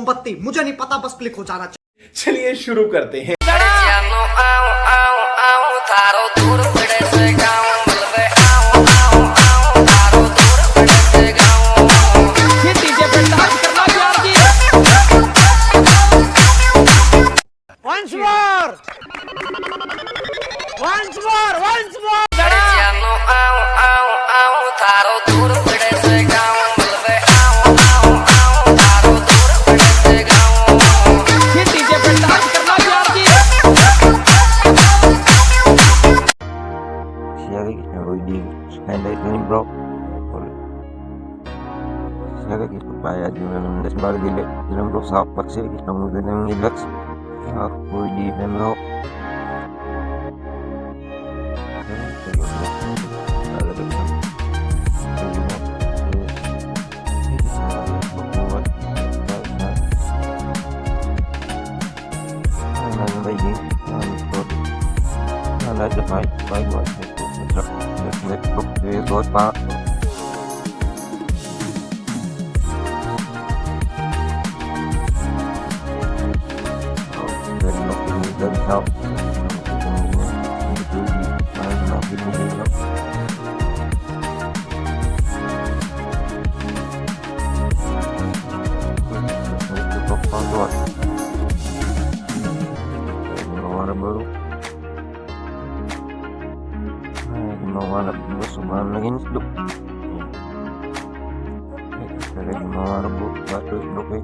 मोमबत्ती, मुझे नहीं पता, बस क्लिक हो जाना चाहिए। चलिए शुरू करते हैं। जानो आओ आओ आओ थारो दूर पड़े से गाँव मिलवे आओ आओ आओ थारो दूर पड़े से गाँव ये डीजे पे डांस करना प्यार की once more जानो आओ आओ आओ थारो दूर पड़े से गाँव मिलवे आओ आओ आओ थारो दूर पड़े से गाँव ये डीजे पे डांस करना प्यार की Share video highlight ini bro. Share kita bayar juga nanti sebalik gile. Dalam bro sahabat sih kita mungkin yang relax. Aku di bro. Ada baik buat laptop dia buat pak. Dari nok ini dari help. Itu main nok ini nok. Untuk password. Nomor baru. Mawarap mo suman lagi nih, lagi mawarap buat batus, oke.